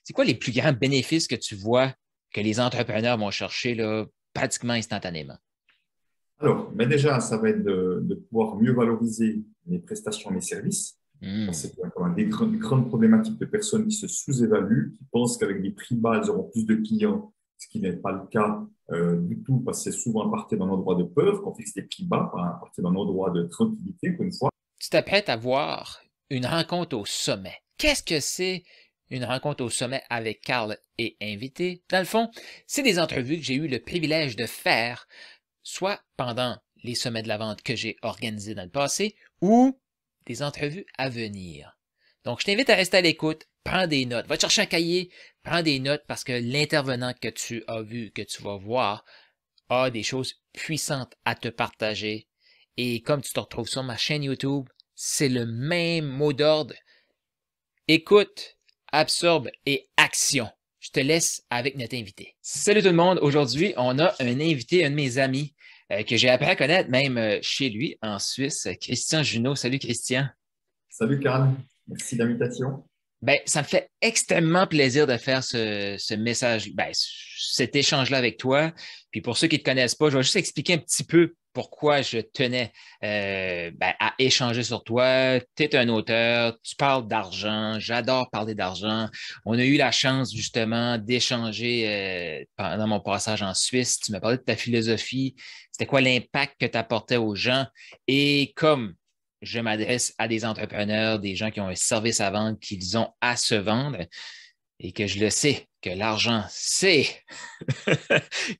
c'est quoi les plus grands bénéfices que tu vois que les entrepreneurs vont chercher là, pratiquement instantanément? Alors, mais déjà, ça va être de pouvoir mieux valoriser mes prestations, mes services. Parce Hmm. qu'il y a quand même des grandes problématiques de personnes qui se sous-évaluent, qui pensent qu'avec des prix bas, elles auront plus de clients, ce qui n'est pas le cas du tout, parce que c'est souvent à partir d'un endroit de peur qu'on fixe des prix bas, à partir d'un endroit de tranquillité, encore une fois. Tu t'apprêtes à voir une rencontre au sommet. Qu'est-ce que c'est une rencontre au sommet avec Carl et invité? Dans le fond, c'est des entrevues que j'ai eu le privilège de faire, soit pendant les sommets de la vente que j'ai organisés dans le passé, ou des entrevues à venir. Donc, je t'invite à rester à l'écoute, prends des notes, va te chercher un cahier, prends des notes parce que l'intervenant que tu as vu, que tu vas voir, a des choses puissantes à te partager. Et comme tu te retrouves sur ma chaîne YouTube, c'est le même mot d'ordre. Écoute, absorbe et action. Je te laisse avec notre invité. Salut tout le monde. Aujourd'hui, on a un invité, un de mes amis, que j'ai appris à connaître même chez lui en Suisse, Christian Junot. Salut Christian. Salut Karl, merci d'invitation. Ben, ça me fait extrêmement plaisir de faire ce message, ben, cet échange-là avec toi. Puis pour ceux qui ne te connaissent pas, je vais juste expliquer un petit peu pourquoi je tenais ben, à échanger sur toi. Tu es un auteur, tu parles d'argent, j'adore parler d'argent. On a eu la chance justement d'échanger pendant mon passage en Suisse. Tu m'as parlé de ta philosophie, c'était quoi l'impact que tu apportais aux gens. Et comme je m'adresse à des entrepreneurs, des gens qui ont un service à vendre, qu'ils ont à se vendre et que je le sais que l'argent, c'est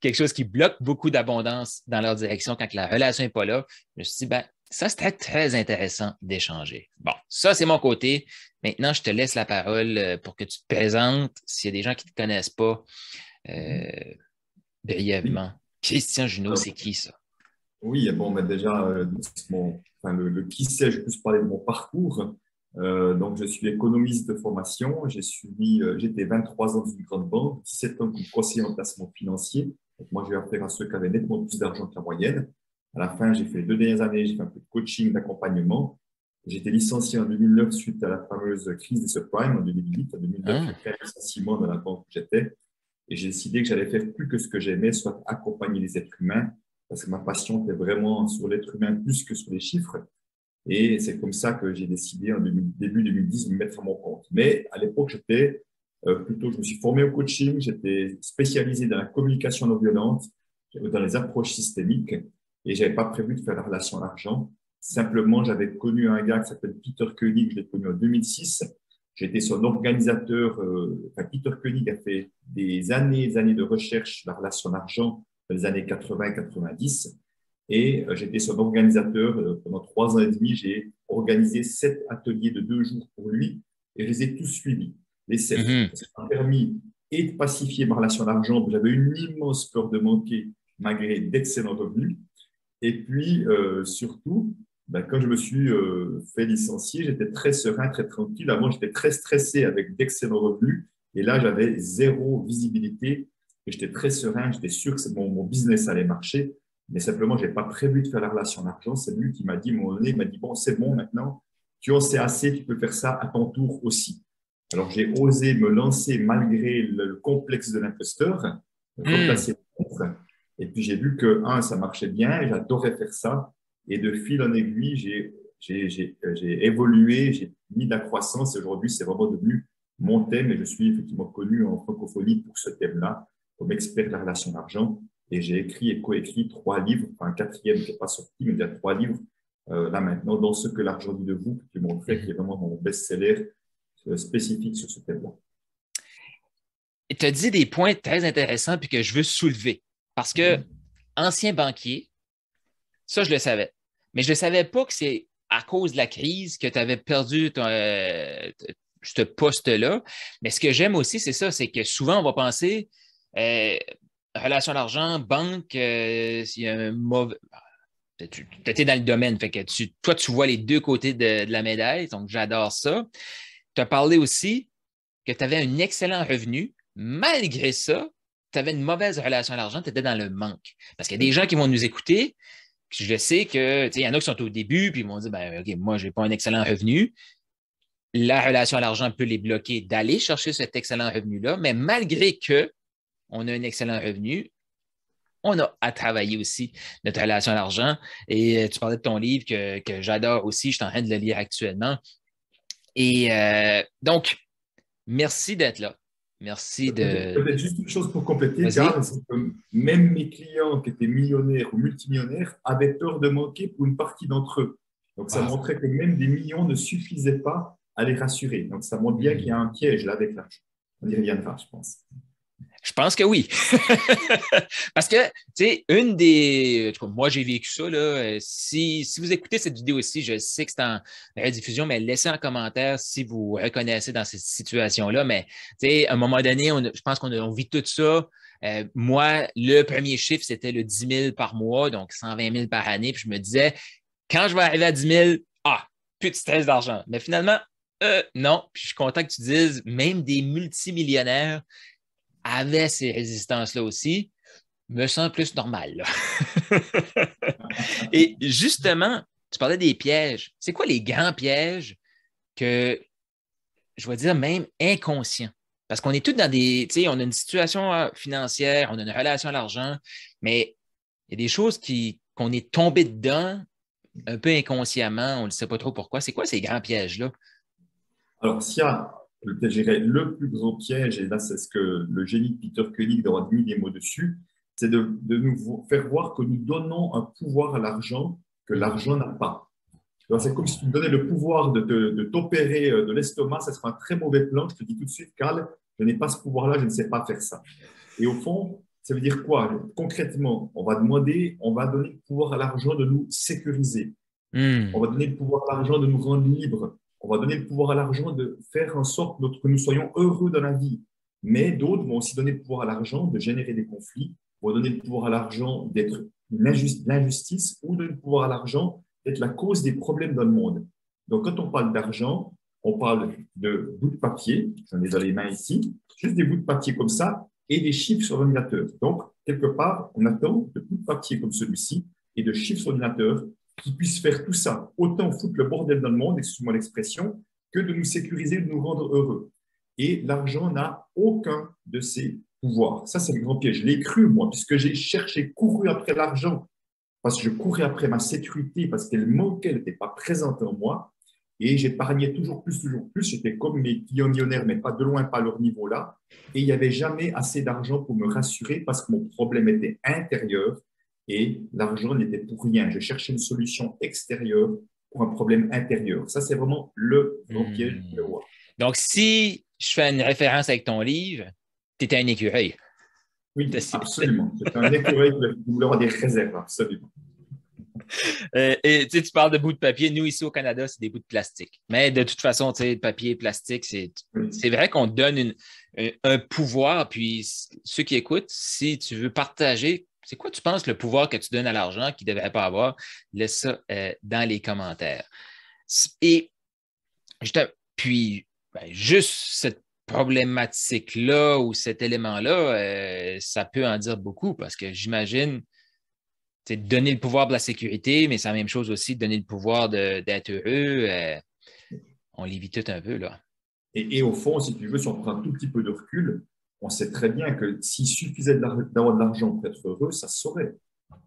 quelque chose qui bloque beaucoup d'abondance dans leur direction quand la relation n'est pas là. Je me suis dit, ben, ça, c'était très intéressant d'échanger. Bon, ça, c'est mon côté. Maintenant, je te laisse la parole pour que tu te présentes. S'il y a des gens qui ne te connaissent pas, euh, Oui, brièvement. Christian Junot, alors, c'est qui ça? oui, bon, mais déjà, enfin, le qui sait, je peux parler de mon parcours. Donc, je suis économiste de formation. J'étais 23 ans dans une grande banque, 17 ans comme conseiller en placement financier. Donc, moi, j'ai affaire à ceux qui avaient nettement plus d'argent que la moyenne. À la fin, j'ai fait les 2 dernières années, j'ai fait un peu de coaching, d'accompagnement. J'ai été licencié en 2009 suite à la fameuse crise des subprimes en 2008. En 2009, j'ai Ah, fait un licenciement dans la banque où j'étais. Et j'ai décidé que j'allais faire plus que ce que j'aimais, soit accompagner les êtres humains, parce que ma passion était vraiment sur l'être humain plus que sur les chiffres. Et c'est comme ça que j'ai décidé en début 2010 de me mettre à mon compte. Mais à l'époque, je me suis formé au coaching, j'étais spécialisé dans la communication non violente, dans les approches systémiques, et j'avais pas prévu de faire la relation à l'argent. Simplement, j'avais connu un gars qui s'appelle Peter Koenig, je l'ai connu en 2006. J'étais son organisateur. Enfin, Peter Koenig a fait des années et années de recherche sur la relation à l'argent dans les années 80-90. Et j'étais son organisateur pendant 3 ans et demi. J'ai organisé 7 ateliers de 2 jours pour lui et je les ai tous suivis, les 7. mhm, Ça m'a permis et de pacifier ma relation à l'argent. J'avais une immense peur de manquer malgré d'excellents revenus. Et puis, surtout, ben, quand je me suis fait licencier, j'étais très serein, très tranquille. Avant, j'étais très stressé avec d'excellents revenus. Et là, j'avais zéro visibilité. Et j'étais très serein. J'étais sûr que mon business allait marcher. Mais simplement, je n'ai pas prévu de faire la relation d'argent. C'est lui qui m'a dit, mon nez, il m'a dit, bon, c'est bon maintenant. Tu en sais assez, tu peux faire ça à ton tour aussi. Alors, j'ai osé me lancer malgré le complexe de l'imposteur, hmm. replacer le titre. Et puis j'ai vu que, ça marchait bien et j'adorais faire ça. Et de fil en aiguille, j'ai évolué, j'ai mis de la croissance et aujourd'hui, c'est vraiment devenu mon thème et je suis effectivement connu en francophonie pour ce thème-là, comme expert de la relation d'argent. Et j'ai écrit et coécrit 3 livres, enfin un quatrième qui n'est pas sorti, mais il y a 3 livres là maintenant, dans Ce que l'argent dit de vous, qui est montré, qui est Mhm. vraiment mon best-seller spécifique sur ce thème-là. Et tu as dit des points très intéressants puis que je veux soulever. Parce que Oui. ancien banquier, ça, je le savais. Mais je ne savais pas que c'est à cause de la crise que tu avais perdu ce poste-là. Mais ce que j'aime aussi, c'est ça, c'est que souvent, on va penser euh, relation à l'argent, banque, s'il y a un mauvais. Tu étais dans le domaine, fait que toi, tu vois les deux côtés de la médaille, donc j'adore ça. Tu as parlé aussi que tu avais un excellent revenu. Malgré ça, tu avais une mauvaise relation à l'argent, tu étais dans le manque. Parce qu'il y a des gens qui vont nous écouter, je sais que, il y en a qui sont au début, puis ils vont dire, ben, OK, moi, je n'ai pas un excellent revenu. la relation à l'argent peut les bloquer d'aller chercher cet excellent revenu-là, mais malgré qu'on a un excellent revenu, on a à travailler aussi notre relation à l'argent. Et tu parlais de ton livre que j'adore aussi, je suis en train de le lire actuellement. Et donc, merci d'être là. Merci de... Peut-être juste une chose pour compléter, Vas-y. Karl, c'est que même mes clients qui étaient millionnaires ou multimillionnaires avaient peur de manquer pour une partie d'entre eux. Donc, ça Wow. montrait que même des millions ne suffisaient pas à les rassurer. Donc, ça montre bien qu'il y a un piège là avec l'argent. On y reviendra, je pense. Je pense que oui. Parce que, tu sais, une des. Moi, j'ai vécu ça, là. Si vous écoutez cette vidéo aussi, je sais que c'est en rediffusion, mais laissez en commentaire si vous reconnaissez dans cette situation-là. Mais, tu sais, à un moment donné, je pense qu'on vit tout ça. Moi, le premier chiffre, c'était le 10 000 par mois, donc 120 000 par année. Puis je me disais, quand je vais arriver à 10 000, plus de stress d'argent. Mais finalement, non. Puis je suis content que tu dises, même des multimillionnaires avait ces résistances-là aussi, me sens plus normal. Là. Et justement, tu parlais des pièges. C'est quoi les grands pièges que, je vais dire, même inconscients? Parce qu'on est tous dans des, tu sais, on a une situation financière, on a une relation à l'argent, mais il y a des choses qu'on est tombé dedans un peu inconsciemment, on ne sait pas trop pourquoi. C'est quoi ces grands pièges-là? Alors, s'il y a, je dirais, le plus gros piège, et là, c'est ce que le génie de Peter Koenig aura mis des mots dessus, c'est de nous faire voir que nous donnons un pouvoir à l'argent que l'argent n'a pas. C'est comme si tu me donnais le pouvoir de t'opérer de l'estomac, ça sera un très mauvais plan. Je te dis tout de suite, Carl, je n'ai pas ce pouvoir-là, je ne sais pas faire ça. Et au fond, ça veut dire quoi? Concrètement, on va donner le pouvoir à l'argent de nous sécuriser. On Hmm. va donner le pouvoir à l'argent de nous rendre libres. On va donner le pouvoir à l'argent de faire en sorte que nous soyons heureux dans la vie. Mais d'autres vont aussi donner le pouvoir à l'argent de générer des conflits, vont donner le pouvoir à l'argent d'être l'injustice ou donner le pouvoir à l'argent d'être la cause des problèmes dans le monde. Donc, quand on parle d'argent, on parle de bouts de papier, j'en ai dans les mains ici, juste des bouts de papier comme ça et des chiffres sur l'ordinateur. Donc, quelque part, on attend de bouts de papier comme celui-ci et de chiffres sur l'ordinateur qui puissent faire tout ça, autant foutre le bordel dans le monde, excuse-moi l'expression, que de nous sécuriser, de nous rendre heureux. Et l'argent n'a aucun de ces pouvoirs. Ça, c'est le grand piège. Je l'ai cru, moi, puisque j'ai cherché, couru après l'argent, parce que je courais après ma sécurité, parce qu'elle manquait, elle n'était pas présente en moi. Et j'épargnais toujours plus, toujours plus. J'étais comme mes clients millionnaires, mais pas de loin, pas à leur niveau là. Et il n'y avait jamais assez d'argent pour me rassurer parce que mon problème était intérieur et l'argent n'était pour rien. Je cherchais une solution extérieure pour un problème intérieur. Ça, c'est vraiment le grand piège de Hmm. le voir. Donc, si je fais une référence avec ton livre, tu étais un écureuil. Oui, absolument. C'est un écureuil qui voulait avoir des réserves, absolument. Et tu parles de bouts de papier. Nous, ici au Canada, c'est des bouts de plastique. Mais de toute façon, le papier, plastique, Oui. c'est vrai qu'on donne un pouvoir. Puis ceux qui écoutent, si tu veux partager, c'est quoi tu penses le pouvoir que tu donnes à l'argent qu'il ne devrait pas avoir? Laisse ça dans les commentaires. Et puis, juste cette problématique-là ou cet élément-là, ça peut en dire beaucoup parce que j'imagine c'est de donner le pouvoir de la sécurité, mais c'est la même chose aussi de donner le pouvoir d'être heureux. On les vit tout un peu, là. Et au fond, si tu veux, si on prend un tout petit peu de recul, on sait très bien que s'il suffisait d'avoir de l'argent pour être heureux, ça se saurait.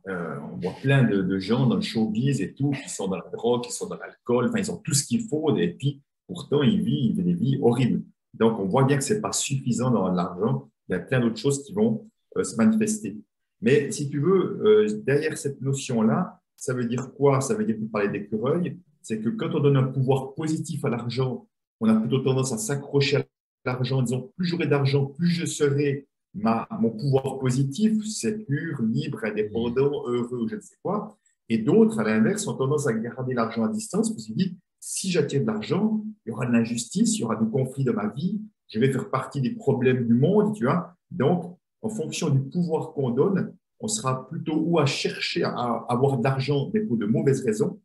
On voit plein de gens dans le showbiz et tout, qui sont dans la drogue, qui sont dans l'alcool, enfin, ils ont tout ce qu'il faut, et puis pourtant, ils vivent des vies horribles. Donc, on voit bien que ce n'est pas suffisant d'avoir de l'argent. Il y a plein d'autres choses qui vont se manifester. Mais si tu veux, derrière cette notion-là, ça veut dire quoi? Ça veut dire, pour parler d'écureuil, c'est que quand on donne un pouvoir positif à l'argent, on a plutôt tendance à s'accrocher à l'argent en disant plus j'aurai d'argent, plus je serai mon pouvoir positif, sécure, libre, Mm. indépendant, heureux, je ne sais quoi. Et d'autres, à l'inverse, ont tendance à garder l'argent à distance parce qu'ils disent, si j'attire de l'argent, il y aura de l'injustice, il y aura des conflits dans ma vie, je vais faire partie des problèmes du monde, tu vois. Donc, en fonction du pouvoir qu'on donne, on sera plutôt ou à chercher à avoir de l'argent, mais pour de mauvaises raisons,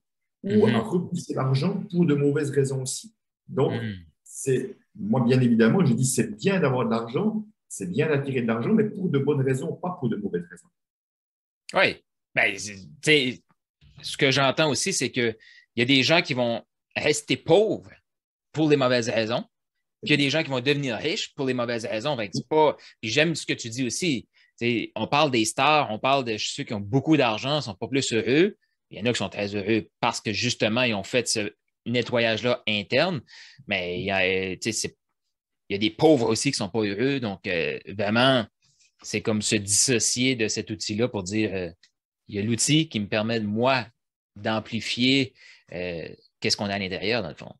ou à Mhm. repousser l'argent pour de mauvaises raisons aussi. Donc, Mhm. moi, bien évidemment, je dis c'est bien d'avoir de l'argent, c'est bien d'attirer de l'argent, mais pour de bonnes raisons, pas pour de mauvaises raisons. Oui. Ben, ce que j'entends aussi, c'est qu'il y a des gens qui vont rester pauvres pour les mauvaises raisons, puis il y a des gens qui vont devenir riches pour les mauvaises raisons. Fait que c'est pas... Puis j'aime ce que tu dis aussi. T'sais, on parle des stars, on parle de ceux qui ont beaucoup d'argent, ne sont pas plus heureux. Il y en a qui sont très heureux parce que justement, ils ont fait ce nettoyage-là interne. Mais il y a des pauvres aussi qui ne sont pas heureux. Donc, vraiment, c'est comme se dissocier de cet outil-là pour dire il y a l'outil qui me permet, moi, d'amplifier qu'est-ce qu'on a à l'intérieur, dans le fond.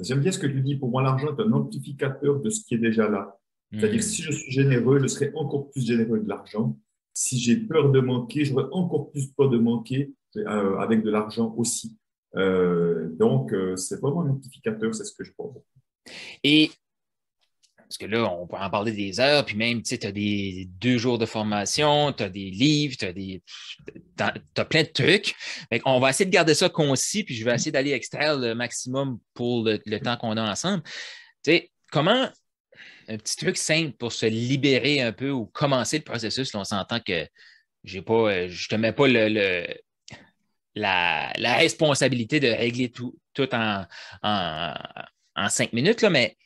J'aime bien ce que tu dis. Pour moi, l'argent est un amplificateur de ce qui est déjà là. C'est-à-dire, si je suis généreux, je serai encore plus généreux de l'argent. Si j'ai peur de manquer, j'aurai encore plus peur de manquer avec de l'argent aussi. Donc, c'est vraiment un amplificateur, c'est ce que je pense. Et parce que là, on peut en parler des heures, puis même, tu sais, tu as des 2 jours de formation, tu as des livres, tu as plein de trucs. On va essayer de garder ça concis, puis je vais essayer d'aller extraire le maximum pour le temps qu'on a ensemble. Tu sais, comment, un petit truc simple pour se libérer un peu ou commencer le processus, là, on s'entend que je te mets pas la responsabilité de régler tout en 5 minutes, là, mais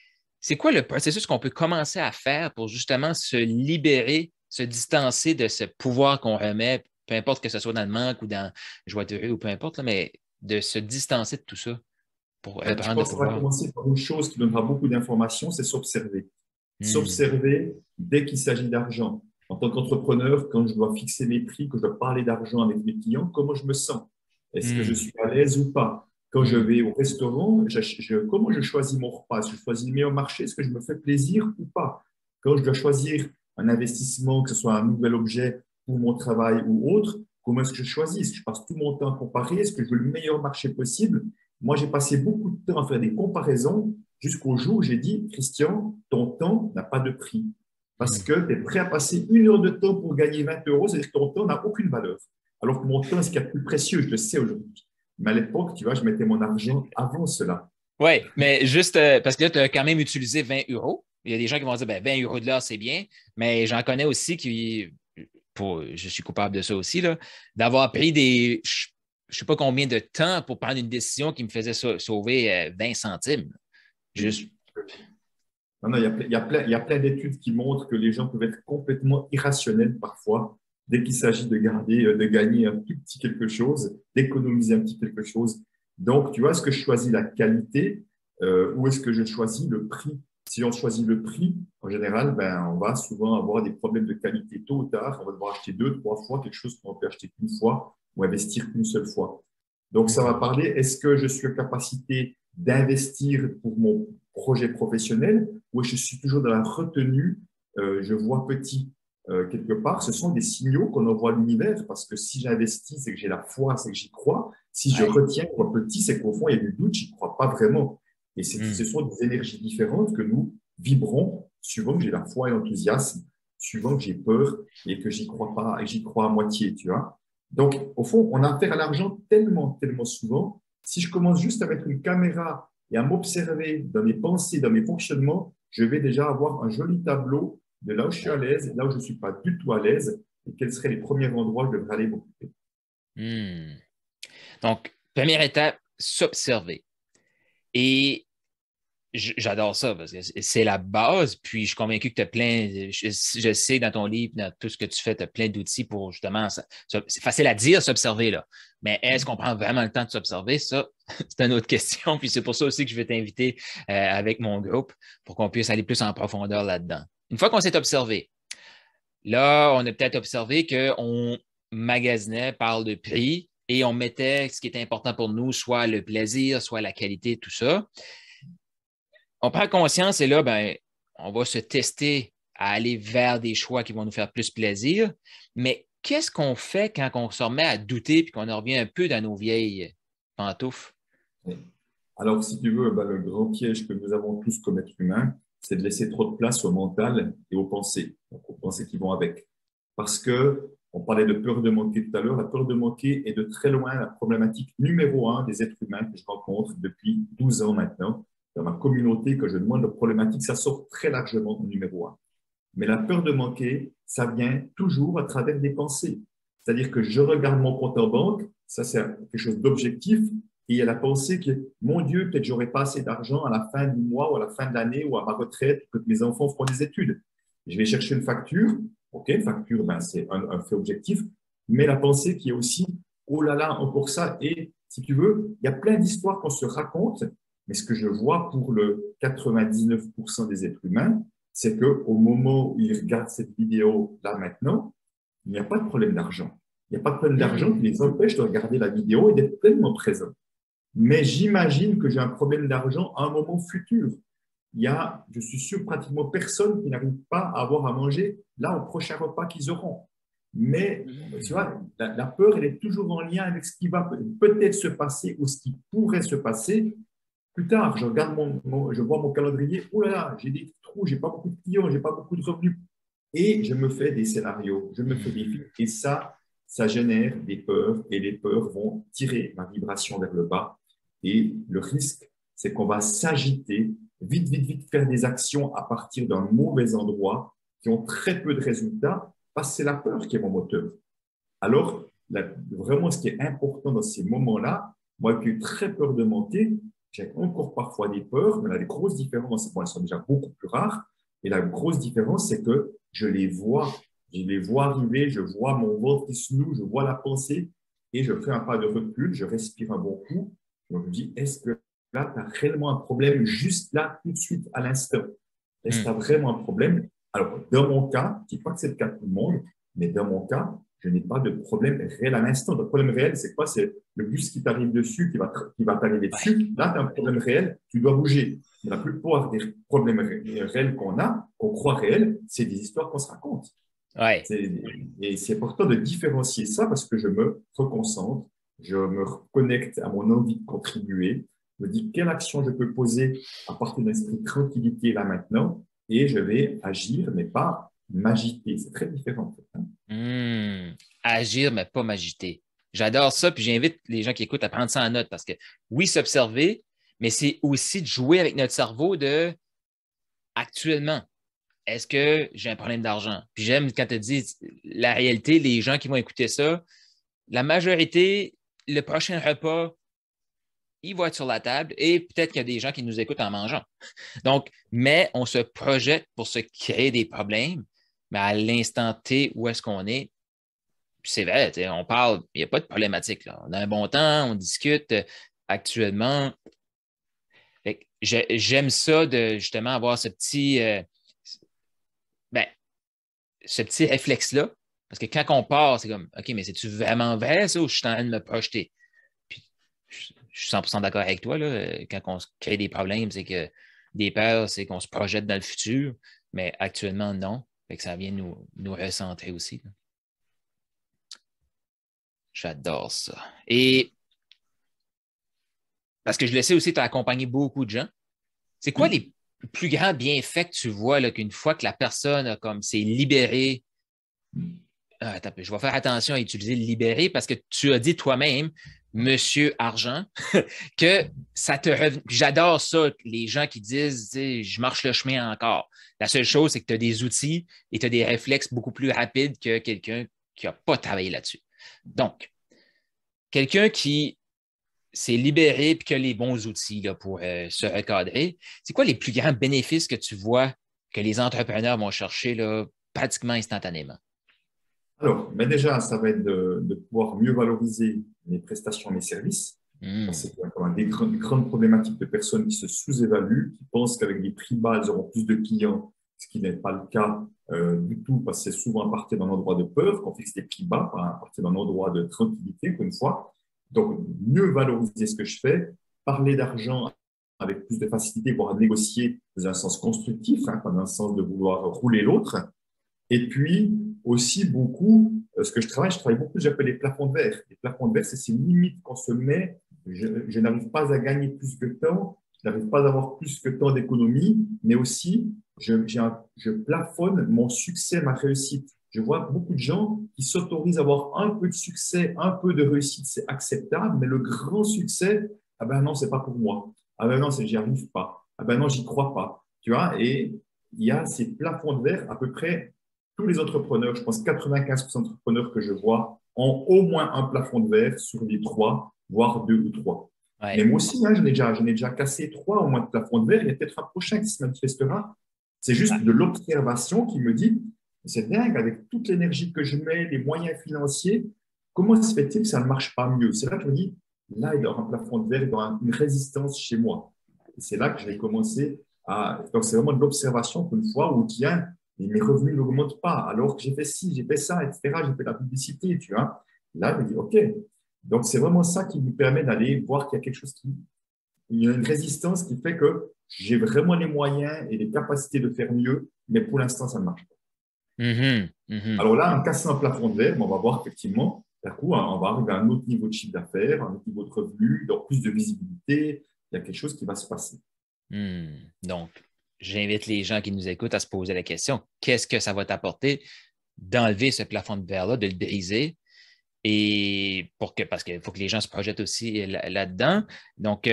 c'est quoi le processus qu'on peut commencer à faire pour justement se libérer, se distancer de ce pouvoir qu'on remet, peu importe que ce soit dans le manque ou dans joie de heureux ou peu importe, là, mais de se distancer de tout ça pour Je reprendre le pense que ça va pouvoir? commencer par une chose qui donnera beaucoup d'informations, c'est s'observer. S'observer dès qu'il s'agit d'argent. En tant qu'entrepreneur, quand je dois fixer mes prix, que je dois parler d'argent avec mes clients, comment je me sens? Est-ce que je suis à l'aise ou pas? Quand je vais au restaurant, comment je choisis mon repas? Est-ce que je choisis le meilleur marché? Est-ce que je me fais plaisir ou pas? Quand je dois choisir un investissement, que ce soit un nouvel objet pour mon travail ou autre, comment est-ce que je choisis? Est-ce que je passe tout mon temps à comparer? Est-ce que je veux le meilleur marché possible? Moi, j'ai passé beaucoup de temps à faire des comparaisons jusqu'au jour où j'ai dit, Christian, ton temps n'a pas de prix. Parce que tu es prêt à passer 1 heure de temps pour gagner 20 euros, c'est-à-dire que ton temps n'a aucune valeur. Alors que mon temps est ce qu'il y a de plus précieux, je le sais aujourd'hui. Mais à l'époque, tu vois, je mettais mon argent avant cela. Oui, mais juste parce que là, tu as quand même utilisé 20 euros. Il y a des gens qui vont dire 20 euros de l'heure, c'est bien, mais j'en connais aussi je suis coupable de ça aussi, là, d'avoir pris je ne sais pas combien de temps pour prendre une décision qui me faisait sauver 20 centimes. Juste. Non, il y a plein d'études qui montrent que les gens peuvent être complètement irrationnels parfois dès qu'il s'agit de gagner un tout petit quelque chose, d'économiser un petit quelque chose. Donc, tu vois, est-ce que je choisis la qualité ou est-ce que je choisis le prix? Si on choisit le prix, en général, on va souvent avoir des problèmes de qualité tôt ou tard. On va devoir acheter 2, 3 fois quelque chose qu'on peut acheter qu'une fois ou investir qu'une seule fois. Donc, ça va parler, est-ce que je suis en capacité d'investir pour mon projet professionnel ou je suis toujours dans la retenue, je vois petit quelque part. Ce sont des signaux qu'on envoie à l'univers parce que si j'investis, c'est que j'ai la foi, c'est que j'y crois. Si je retiens, je vois petit, c'est qu'au fond, il y a du doute, j'y crois pas vraiment. Et ce sont des énergies différentes que nous vibrons suivant que j'ai la foi et l'enthousiasme, suivant que j'ai peur et que j'y crois pas, et j'y crois à moitié, tu vois. Donc, au fond, on a affaire à l'argent tellement, tellement souvent. Si je commence juste à mettre une caméra et à m'observer dans mes pensées, dans mes fonctionnements, je vais déjà avoir un joli tableau de là où je suis à l'aise et là où je ne suis pas du tout à l'aise et quels seraient les premiers endroits où je devrais aller m'occuper. Donc, première étape, s'observer. Et j'adore ça parce que c'est la base. Puis, je suis convaincu que tu as plein, je sais dans ton livre, dans tout ce que tu fais, tu as plein d'outils pour justement, c'est facile à dire, s'observer, là. Mais est-ce qu'on prend vraiment le temps de s'observer? Ça, c'est une autre question. Puis, c'est pour ça aussi que je vais t'inviter avec mon groupe pour qu'on puisse aller plus en profondeur là-dedans. Une fois qu'on s'est observé, là, on a peut-être observé qu'on magasinait par le prix et on mettait ce qui était important pour nous, soit le plaisir, soit la qualité, tout ça. On prend conscience et là, on va se tester à aller vers des choix qui vont nous faire plus plaisir. Mais qu'est-ce qu'on fait quand on se remet à douter et qu'on en revient un peu dans nos vieilles pantoufles? Alors, si tu veux, le grand piège que nous avons tous comme êtres humains, c'est de laisser trop de place au mental et aux pensées, donc aux pensées qui vont avec. Parce que, on parlait de peur de manquer tout à l'heure, la peur de manquer est de très loin la problématique numéro 1 des êtres humains que je rencontre depuis 12 ans maintenant. Dans ma communauté, que je demande de problématiques, ça sort très largement au numéro 1. Mais la peur de manquer, ça vient toujours à travers des pensées. C'est-à-dire que je regarde mon compte en banque, ça c'est quelque chose d'objectif, Et il y a la pensée que, mon Dieu, peut-être j'aurai pas assez d'argent à la fin du mois ou à la fin de l'année ou à ma retraite que mes enfants feront des études. Je vais chercher une facture. OK, facture, ben, c'est un fait objectif. Mais la pensée qui est aussi, oh là là, encore ça. Et si tu veux, il y a plein d'histoires qu'on se raconte. Mais ce que je vois pour le 99% des êtres humains, c'est qu'au moment où ils regardent cette vidéo là maintenant, il n'y a pas de problème d'argent. Il n'y a pas de problème d'argent qui les empêche de regarder la vidéo et d'être pleinement présent. Mais j'imagine que j'ai un problème d'argent à un moment futur. Je suis sûr, pratiquement personne qui n'arrive pas à avoir à manger là au prochain repas qu'ils auront. Mais tu vois, la peur, elle est toujours en lien avec ce qui va peut-être se passer ou ce qui pourrait se passer plus tard. Je regarde je vois mon calendrier. Oh là là, j'ai des trous, j'ai pas beaucoup de clients, j'ai pas beaucoup de revenus. Et je me fais des scénarios, je me fais des films. Et ça génère des peurs. Et les peurs vont tirer ma vibration vers le bas. Et le risque, c'est qu'on va s'agiter, vite, vite, vite faire des actions à partir d'un mauvais endroit qui ont très peu de résultats parce que c'est la peur qui est mon moteur. Alors, vraiment, ce qui est important dans ces moments-là, moi qui ai très peur de monter, j'ai encore parfois des peurs, mais la grosse différence, bon, elles sont déjà beaucoup plus rares, et la grosse différence, c'est que je les vois arriver, je vois mon ventre qui se noue, je vois la pensée, et je fais un pas de recul, je respire un bon coup, je me dis, est-ce que là, tu as réellement un problème juste là, tout de suite, à l'instant? Est-ce que tu as vraiment un problème? Alors, dans mon cas, je ne dis pas que c'est le cas de tout le monde, mais dans mon cas, je n'ai pas de problème réel à l'instant. Le problème réel, c'est quoi? C'est le bus qui t'arrive dessus, qui va t'arriver dessus. Là, tu as un problème réel, tu dois bouger. Mais la plupart des problèmes réels qu'on a, qu'on croit réels, c'est des histoires qu'on se raconte. Ouais. Et c'est important de différencier ça parce que je me reconcentre, je me reconnecte à mon envie de contribuer, je me dis quelle action je peux poser à partir d'un esprit de tranquillité là maintenant, et je vais agir, mais pas m'agiter. C'est très différent. En fait, hein. Agir, mais pas m'agiter. J'adore ça, puis j'invite les gens qui écoutent à prendre ça en note parce que oui, s'observer, mais c'est aussi de jouer avec notre cerveau de actuellement, est-ce que j'ai un problème d'argent? Puis j'aime quand tu dis la réalité, les gens qui vont écouter ça, la majorité, le prochain repas, il va être sur la table et peut-être qu'il y a des gens qui nous écoutent en mangeant. Donc, mais on se projette pour se créer des problèmes, mais à l'instant T, où est-ce qu'on est? C'est vrai, on parle, il n'y a pas de problématique. Là. On a un bon temps, on discute actuellement. J'aime ça de justement avoir ben, ce petit réflexe-là. Parce que quand on part, c'est comme, OK, mais c'est-tu vraiment vrai ça ou je suis en train de me projeter? Puis, je suis 100% d'accord avec toi. Là, quand on se crée des problèmes, c'est que des peurs, c'est qu'on se projette dans le futur, mais actuellement, non. Fait que ça vient nous recentrer aussi. Là. J'adore ça. Et parce que je le sais aussi, tu as accompagné beaucoup de gens. C'est quoi Oui. les plus grands bienfaits que tu vois là, qu'une fois que la personne a comme s'est libérée? Je vais faire attention à utiliser libéré parce que tu as dit toi-même, Monsieur Argent, que ça te revient. J'adore ça, les gens qui disent je marche le chemin encore. La seule chose, c'est que tu as des outils et tu as des réflexes beaucoup plus rapides que quelqu'un qui n'a pas travaillé là-dessus. Donc, quelqu'un qui s'est libéré et qui a les bons outils là, pour se recadrer, c'est quoi les plus grands bénéfices que tu vois que les entrepreneurs vont chercher là, pratiquement instantanément? Alors, mais déjà, ça va être de pouvoir mieux valoriser mes prestations, mes services. Parce qu'il y a quand même des grandes problématiques de personnes qui se sous-évaluent, qui pensent qu'avec des prix bas, elles auront plus de clients, ce qui n'est pas le cas du tout, parce que c'est souvent à partir d'un endroit de peur qu'on fixe des prix bas, à partir d'un endroit de tranquillité, une fois. Donc, mieux valoriser ce que je fais, parler d'argent avec plus de facilité, voire négocier dans un sens constructif, hein, pas dans un sens de vouloir rouler l'autre. Et puis, aussi beaucoup, ce que je travaille beaucoup, j'appelle les plafonds de verre. Les plafonds de verre, c'est ces limites qu'on se met. Je n'arrive pas à gagner plus que tant, je n'arrive pas à avoir plus que tant d'économies, mais aussi, je plafonne mon succès, ma réussite. Je vois beaucoup de gens qui s'autorisent à avoir un peu de succès, un peu de réussite, c'est acceptable, mais le grand succès, ah ben non, c'est pas pour moi. Ah ben non, j'y arrive pas. Ah ben non, j'y crois pas. Tu vois, et il y a ces plafonds de verre à peu près tous les entrepreneurs, je pense 95% d'entrepreneurs que je vois, ont au moins un plafond de verre sur les trois, voire deux ou trois. Ouais. Mais moi aussi, hein, j'en ai déjà cassé 3 au moins de plafond de verre. Il y a peut-être un prochain qui se manifestera. C'est juste de l'observation qui me dit, c'est dingue, avec toute l'énergie que je mets, les moyens financiers, comment se fait-il que ça ne marche pas mieux? C'est là que je me dis, là, il y aura un plafond de verre, il y aura une résistance chez moi. Et c'est là que je vais commencer à… Donc, c'est vraiment de l'observation qu'une fois où, tiens, mes revenus n'augmentent pas, alors que j'ai fait ci, j'ai fait ça, etc. J'ai fait la publicité, tu vois. Là, je me dis, OK. Donc, c'est vraiment ça qui me permet d'aller voir qu'il y a quelque chose qui… Il y a une résistance qui fait que j'ai vraiment les moyens et les capacités de faire mieux, mais pour l'instant, ça ne marche pas. Mhm, mhm. Alors là, en cassant un plafond de verre, on va voir effectivement, d'un coup, on va arriver à un autre niveau de chiffre d'affaires, un autre niveau de revenu, donc plus de visibilité. Il y a quelque chose qui va se passer. Donc, j'invite les gens qui nous écoutent à se poser la question, qu'est-ce que ça va t'apporter d'enlever ce plafond de verre-là, de le briser, et parce qu'il faut que les gens se projettent aussi là-dedans. Donc,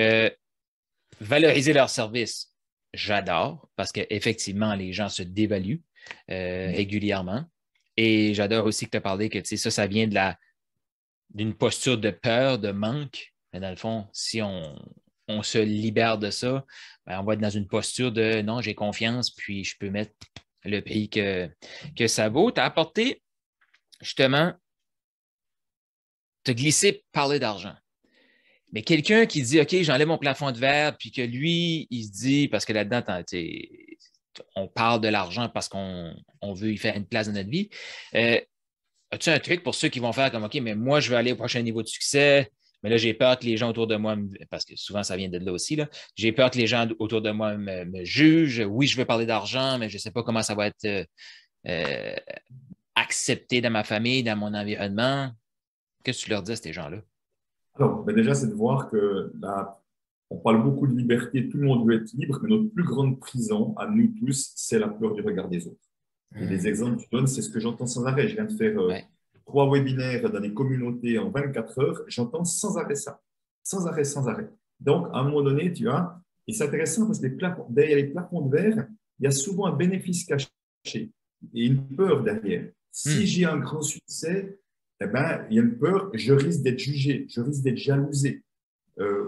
valoriser leur service, j'adore, parce qu'effectivement, les gens se dévaluent régulièrement. Et j'adore aussi que tu as parlé que ça vient d'une posture de peur, de manque. Mais dans le fond, si on se libère de ça, ben, on va être dans une posture de non, j'ai confiance, puis je peux mettre le prix que ça vaut. Tu as apporté, justement, te glisser, parler d'argent. Mais quelqu'un qui dit, OK, j'enlève mon plafond de verre, puis que lui, il se dit, parce que là-dedans, on parle de l'argent parce qu'on veut y faire une place dans notre vie. As-tu un truc pour ceux qui vont faire comme, OK, mais moi, je veux aller au prochain niveau de succès, mais là, j'ai peur que les gens autour de moi, parce que souvent, ça vient de là aussi, là, j'ai peur que les gens autour de moi me jugent. Oui, je veux parler d'argent, mais je ne sais pas comment ça va être euh, accepté dans ma famille, dans mon environnement. Qu'est-ce que tu leur dis à ces gens-là? Alors, ben déjà, c'est de voir que là, on parle beaucoup de liberté, tout le monde veut être libre, mais notre plus grande prison à nous tous, c'est la peur du regard des autres. Et les exemples que tu donnes, c'est ce que j'entends sans arrêt. Je viens de faire Ouais. 3 webinaires dans des communautés en 24 heures. J'entends sans arrêt ça. Sans arrêt, sans arrêt. Donc, à un moment donné, tu vois, et c'est intéressant parce que derrière les plafonds de verre, il y a souvent un bénéfice caché et une peur derrière. Si j'ai un grand succès, eh ben, il y a une peur, je risque d'être jugé, je risque d'être jalousé.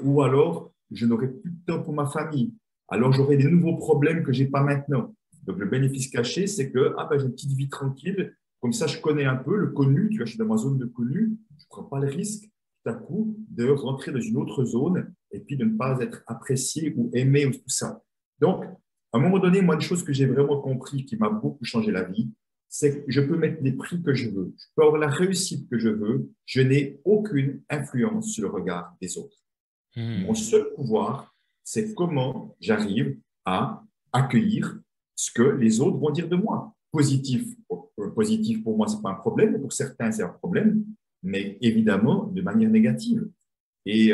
Ou alors, je n'aurai plus de temps pour ma famille. Alors, j'aurai des nouveaux problèmes que je n'ai pas maintenant. Donc, le bénéfice caché, c'est que ah ben, j'ai une petite vie tranquille. Comme ça, je connais un peu le connu. Tu vois, je suis dans ma zone de connu. Je ne prends pas le risque, tout à coup, de rentrer dans une autre zone et puis de ne pas être apprécié ou aimé ou tout ça. Donc, à un moment donné, moi, une chose que j'ai vraiment compris qui m'a beaucoup changé la vie, c'est que je peux mettre les prix que je veux. Je peux avoir la réussite que je veux. Je n'ai aucune influence sur le regard des autres. Mon seul pouvoir, c'est comment j'arrive à accueillir ce que les autres vont dire de moi. Positif pour moi, ce n'est pas un problème, mais pour certains, c'est un problème, mais évidemment de manière négative. Et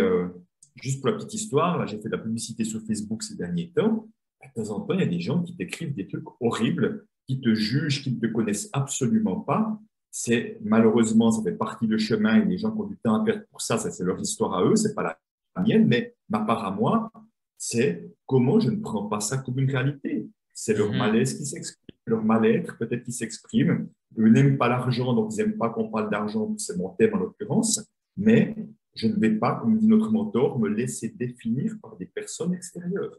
juste pour la petite histoire, là, j'ai fait de la publicité sur Facebook ces derniers temps. De temps en temps, il y a des gens qui t'écrivent des trucs horribles, qui te jugent, qui ne te connaissent absolument pas. C'est malheureusement, ça fait partie du chemin et les gens qui ont du temps à perdre pour ça, ça c'est leur histoire à eux, c'est pas la mienne, mais ma part à moi, c'est comment je ne prends pas ça comme une réalité. C'est leur malaise qui s'exprime, leur mal-être peut-être qui s'exprime. Eux n'aiment pas l'argent, donc ils n'aiment pas qu'on parle d'argent, c'est mon thème en l'occurrence, mais je ne vais pas, comme dit notre mentor, me laisser définir par des personnes extérieures.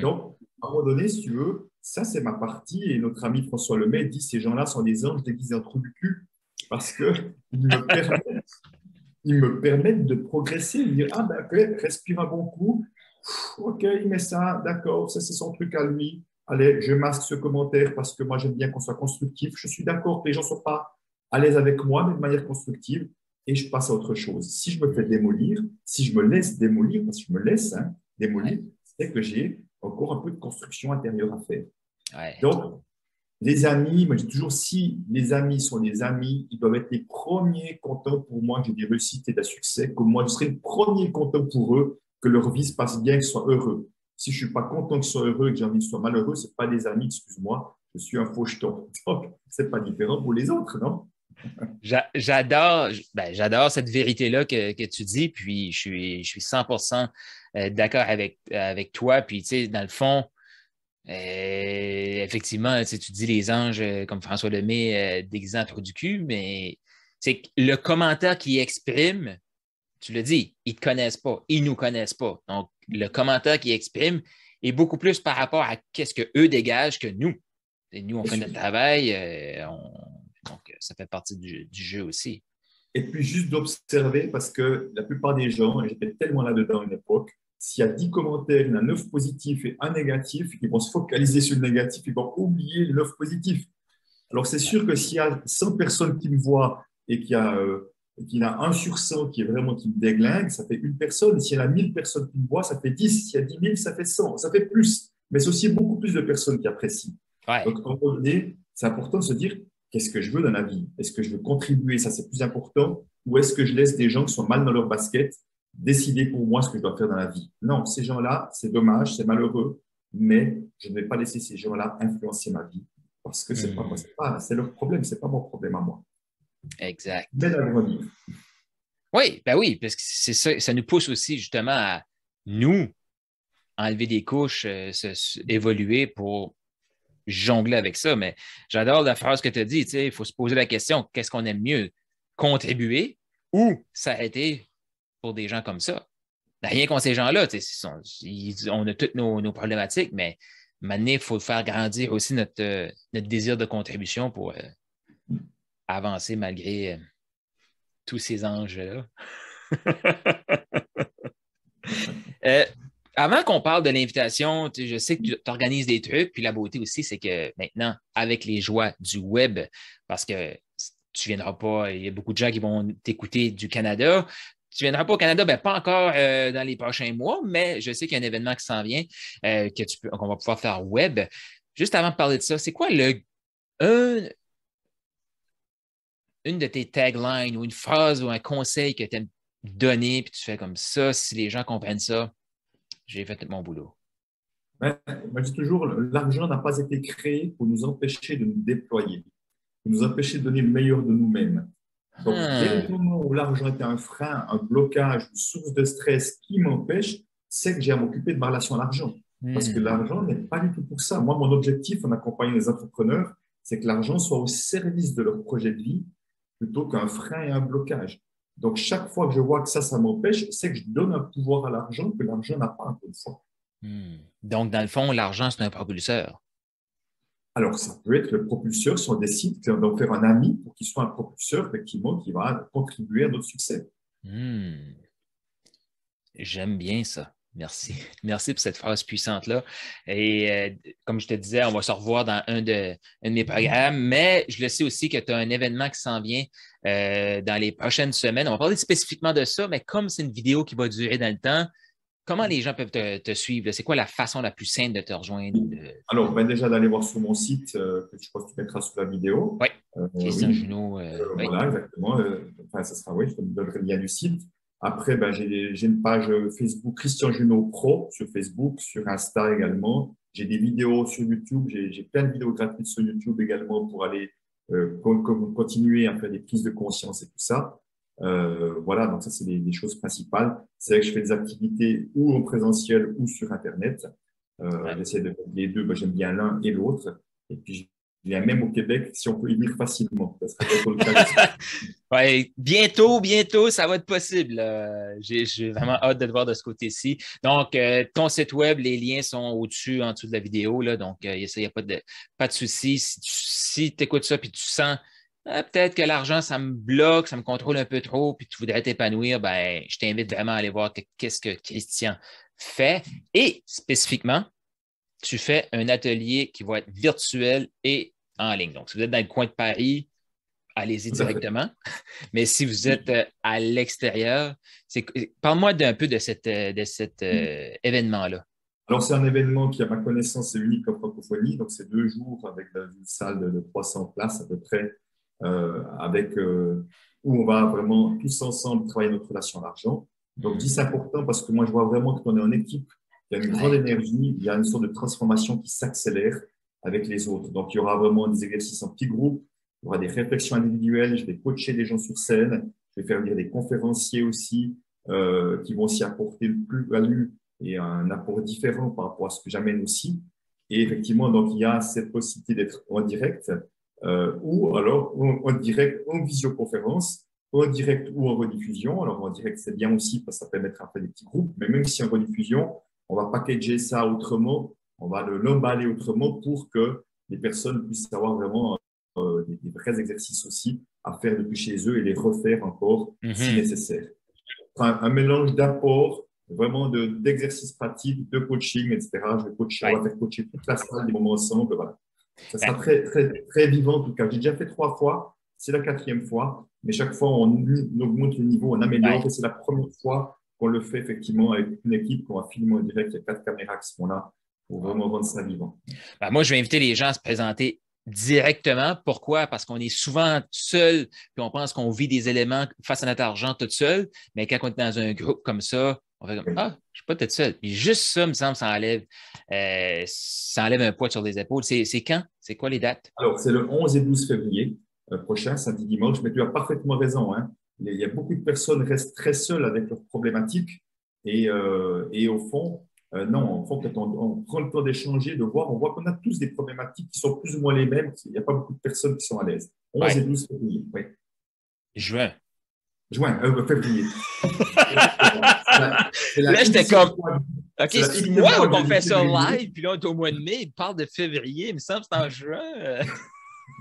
Donc, à un moment donné, si tu veux, ça c'est ma partie, et notre ami François Lemay dit ces gens-là sont des anges déguisés en trou du cul, parce qu'ils me permettent de progresser, de dire, ah ben, ok, respire un bon coup, ok, il met ça, d'accord, ça c'est son truc à lui, allez, je masque ce commentaire parce que moi j'aime bien qu'on soit constructif, je suis d'accord que les gens ne soient pas à l'aise avec moi, mais de manière constructive, et je passe à autre chose. Si je me fais démolir, si je me laisse démolir, parce que je me laisse démolir, c'est que j'ai encore un peu de construction intérieure à faire. Ouais. Donc, les amis, moi je dis toujours, si les amis sont des amis, ils doivent être les premiers contents pour moi que j'ai des réussites et de succès, que moi je serai le premier content pour eux, que leur vie se passe bien, qu'ils soient heureux. Si je ne suis pas content qu'ils soient heureux et que j'ai envie qu'ils soient malheureux, ce n'est pas des amis, excuse-moi, je suis un faux jeton. Donc, ce n'est pas différent pour les autres, non? J'adore cette vérité-là que tu dis, puis je suis 100% d'accord avec toi. Puis, tu sais, dans le fond, effectivement, tu dis les anges, comme François Lemay, déguisés en trou du cul, mais c'est le commentaire qu'il exprime tu l'as dit, ils ne te connaissent pas, ils ne nous connaissent pas. Donc, le commentaire qu'ils expriment est beaucoup plus par rapport à ce qu'eux dégagent que nous. Et nous, on fait notre travail, donc ça fait partie du jeu aussi. Et puis juste d'observer, parce que la plupart des gens, et j'étais tellement là-dedans à une époque, s'il y a 10 commentaires, il y en a 9 positifs et un négatif, ils vont se focaliser sur le négatif, ils vont oublier les 9 positifs. Alors, c'est sûr que s'il y a 100 personnes qui me voient et qu'il y a 1 sur 100 qui est vraiment qui me déglingue, ça fait une personne. S'il y en a 1000 personnes qui me voient, ça fait 10. S'il y a 10 000, ça fait 100. Ça fait plus. Mais c'est aussi beaucoup plus de personnes qui apprécient. Ouais. Donc, en réalité, c'est important de se dire qu'est-ce que je veux dans la vie? Est-ce que je veux contribuer? Ça, c'est plus important. Ou est-ce que je laisse des gens qui sont mal dans leur basket décider pour moi ce que je dois faire dans la vie? Non, ces gens-là, c'est dommage, c'est malheureux, mais je ne vais pas laisser ces gens-là influencer ma vie. Parce que c'est pas moi, c'est leur problème, c'est pas mon problème à moi. Exact. Mais à grandir. Oui, ben oui, parce que c'est ça, ça nous pousse aussi justement à nous enlever des couches, évoluer pour jongler avec ça. Mais j'adore la phrase que tu as dit, tu sais, il faut se poser la question, qu'est-ce qu'on aime mieux? Contribuer ou s'arrêter pour des gens comme ça? Rien contre ces gens-là, tu sais, on a toutes nos problématiques, mais maintenant, il faut faire grandir aussi notre désir de contribution pour avancer malgré tous ces anges-là. euh, Avant qu'on parle de l'invitation, je sais que tu organises des trucs, puis la beauté aussi, c'est que maintenant, avec les joies du web, parce que tu ne viendras pas, il y a beaucoup de gens qui vont t'écouter du Canada. Tu ne viendras pas au Canada, ben, pas encore dans les prochains mois, mais je sais qu'il y a un événement qui s'en vient qu'on va pouvoir faire web. Juste avant de parler de ça, c'est quoi une de tes taglines ou une phrase ou un conseil que tu aimes donner, puis tu fais comme ça, si les gens comprennent ça, j'ai fait tout mon boulot. Ouais, moi, je dis toujours, l'argent n'a pas été créé pour nous empêcher de nous déployer, pour nous empêcher de donner le meilleur de nous-mêmes. Donc, dès le moment où l'argent était un frein, un blocage, une source de stress qui m'empêche, c'est que j'ai à m'occuper de ma relation à l'argent. Parce que l'argent n'est pas du tout pour ça. Moi, mon objectif en accompagnant les entrepreneurs, c'est que l'argent soit au service de leur projet de vie plutôt qu'un frein et un blocage. Donc, chaque fois que je vois que ça m'empêche, c'est que je donne un pouvoir à l'argent que l'argent n'a pas, encore une fois. Donc, dans le fond, l'argent, c'est un propulseur. Alors, ça peut être le propulseur si on décide d'en faire un ami pour qu'il soit un propulseur, effectivement, qui va contribuer à notre succès. J'aime bien ça. Merci. Merci pour cette phrase puissante-là. Et comme je te disais, on va se revoir dans un de mes programmes, mais je le sais aussi que tu as un événement qui s'en vient dans les prochaines semaines. On va parler spécifiquement de ça, mais comme c'est une vidéo qui va durer dans le temps, comment les gens peuvent te suivre? C'est quoi la façon la plus simple de te rejoindre? Alors, déjà d'aller voir sur mon site, que je pense que tu mettras sous la vidéo. Oui, Christian oui. Junot. Oui. Voilà, exactement. Enfin, ça sera, oui, je te donnerai le lien du site. Après, j'ai une page Facebook Christian Junot Pro sur Facebook, sur Insta également. J'ai des vidéos sur YouTube. J'ai plein de vidéos gratuites sur YouTube également pour aller continuer à faire des prises de conscience et tout ça. Voilà, donc ça, c'est des choses principales. C'est vrai que je fais des activités ou en présentiel ou sur Internet. J'essaie de faire les deux. J'aime bien l'un et l'autre. Et puis, je viens même au Québec si on peut y venir facilement. Ça serait bientôt le cas. Ouais, bientôt, ça va être possible. J'ai vraiment hâte de te voir de ce côté-ci. Donc, ton site web, les liens sont au-dessus, en dessous de la vidéo. Là, donc, il n'y a pas de souci. Si tu écoutes ça et tu sens peut-être que l'argent, ça me bloque, ça me contrôle un peu trop, puis tu voudrais t'épanouir, ben, je t'invite vraiment à aller voir qu'est-ce que Christian fait. Et spécifiquement, tu fais un atelier qui va être virtuel et en ligne. Donc, si vous êtes dans le coin de Paris, allez-y directement. Mais si vous êtes à l'extérieur, parle-moi un peu de cet événement-là. Alors, c'est un événement qui, à ma connaissance, est unique en francophonie. Donc, c'est 2 jours avec une salle de 300 places à peu près, où on va vraiment tous ensemble travailler notre relation à l'argent. Donc, je dis c'est important parce que moi, je vois vraiment qu'on est en équipe. Il y a une grande énergie, il y a une sorte de transformation qui s'accélère avec les autres. Donc, il y aura vraiment des exercices en petits groupes, il y aura des réflexions individuelles, je vais coacher des gens sur scène, je vais faire venir des conférenciers aussi qui vont s'y apporter une plus-value et un apport différent par rapport à ce que j'amène aussi. Et effectivement, donc, il y a cette possibilité d'être en direct ou alors en direct en visioconférence. en direct ou en rediffusion. Alors, en direct, c'est bien aussi parce que ça permet de faire des petits groupes, mais même si en rediffusion, on va packager ça autrement, on va l'emballer autrement pour que les personnes puissent avoir vraiment des vrais exercices aussi à faire depuis chez eux et les refaire encore si Mhm. nécessaire. Enfin, un mélange d'apport, vraiment d'exercices pratiques, de coaching, etc. On Ouais. va faire coacher toute la salle des moments ensemble. Voilà. Ça sera Ben, très, très, très vivant en tout cas. J'ai déjà fait 3 fois, c'est la 4e fois, mais chaque fois on augmente le niveau, on améliore ouais. et c'est la première fois qu'on le fait effectivement avec une équipe qu'on va filmer en direct. Il y a 4 caméras qui sont là pour Wow. vraiment rendre ça vivant. Ben, moi, je vais inviter les gens à se présenter directement. Pourquoi? Parce qu'on est souvent seul, puis on pense qu'on vit des éléments face à notre argent tout seul, mais quand on est dans un groupe comme ça, on fait comme Oui. Ah, je ne suis pas tout seul. Puis juste ça, me semble, ça enlève un poids sur les épaules. C'est quand? C'est quoi les dates? Alors, c'est le 11 et 12 février prochain, samedi, dimanche, mais tu as parfaitement raison. Hein. Il y a beaucoup de personnes qui restent très seules avec leurs problématiques et au fond, non, au fond, quand on prend le temps d'échanger, de voir, on voit qu'on a tous des problématiques qui sont plus ou moins les mêmes. Il n'y a pas beaucoup de personnes qui sont à l'aise. 11 et Ouais, 12 février, oui. juin. Juin, février. Exactement. C'est la Là, j'étais Xème comme fois, OK, c'est la c'est Xème moi fois qu'on de fait ça février. live, puis là, on est au mois de mai, il parle de février, il me semble que c'est en juin.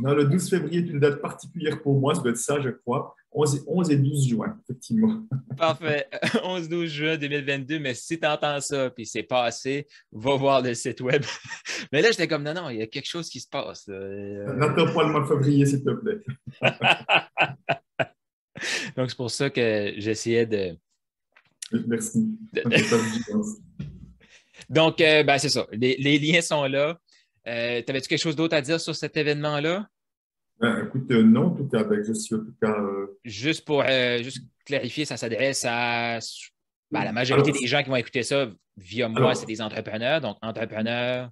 Non, le 12 février est une date particulière pour moi, ça doit être ça, je crois. 11 et 12 juin, effectivement. Parfait. 11-12 juin 2022, mais si tu entends ça, puis c'est passé, va voir le site web. Mais là, j'étais comme, non, non, il y a quelque chose qui se passe. N'attends pas le mois de février, s'il te plaît. Donc, c'est pour ça que j'essayais de... Merci de ta vigilance. Donc, ben, c'est ça. Les liens sont là. T'avais-tu quelque chose d'autre à dire sur cet événement-là? Écoute, non, en tout cas, ben, je suis en tout cas. Juste pour juste clarifier, ça s'adresse à ben, la majorité Alors, des gens qui vont écouter ça via moi, c'est alors, des entrepreneurs. Donc, entrepreneurs.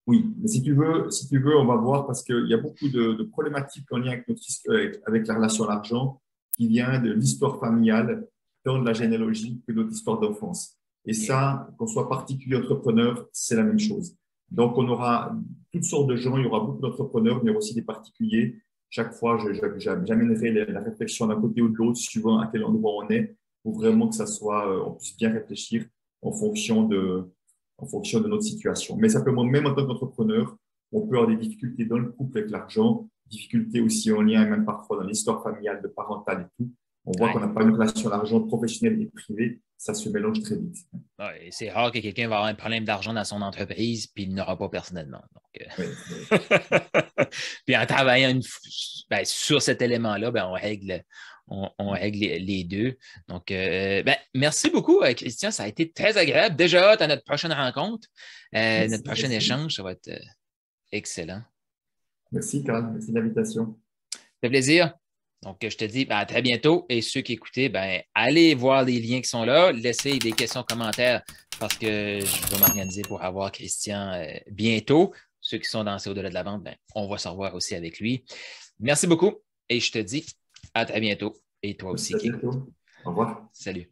oui, mais si tu veux, on va voir parce qu'il y a beaucoup de problématiques en lien avec, avec la relation à l'argent qui vient de l'histoire familiale, tant de la généalogie que de notre histoire d'enfance. Et OK. ça, qu'on soit particulier entrepreneur, c'est la même chose. Donc, on aura toutes sortes de gens, il y aura beaucoup d'entrepreneurs, mais il y aura aussi des particuliers. Chaque fois, j'amènerai la réflexion d'un côté ou de l'autre, suivant à quel endroit on est, pour OK. vraiment que ça soit, on puisse bien réfléchir en fonction de notre situation. Mais simplement, même en tant qu'entrepreneur, on peut avoir des difficultés dans le couple avec l'argent, difficultés aussi en lien, même parfois dans l'histoire familiale, de parentale et tout. On voit qu'on Ouais. n'a pas une relation à l'argent professionnelle et privée, ça se mélange très vite. Ouais, c'est rare que quelqu'un va avoir un problème d'argent dans son entreprise puis il n'aura pas personnellement. Donc, Oui, puis en travaillant ben, sur cet élément-là, ben, on règle les deux. Donc, ben, merci beaucoup, Christian. Ça a été très agréable. Déjà hâte à notre prochaine rencontre, notre merci, prochain merci. échange. Ça va être excellent. Merci, Karl. Merci de l'invitation. Ça fait plaisir. Donc, je te dis ben, à très bientôt. Et ceux qui écoutaient, ben, allez voir les liens qui sont là. Laissez des questions, commentaires parce que je vais m'organiser pour avoir Christian bientôt. Ceux qui sont dans C'est au-delà de la vente, ben, on va se revoir aussi avec lui. Merci beaucoup et je te dis à très bientôt. Et toi Merci, aussi à qui écoutes. bientôt. Au revoir. Salut.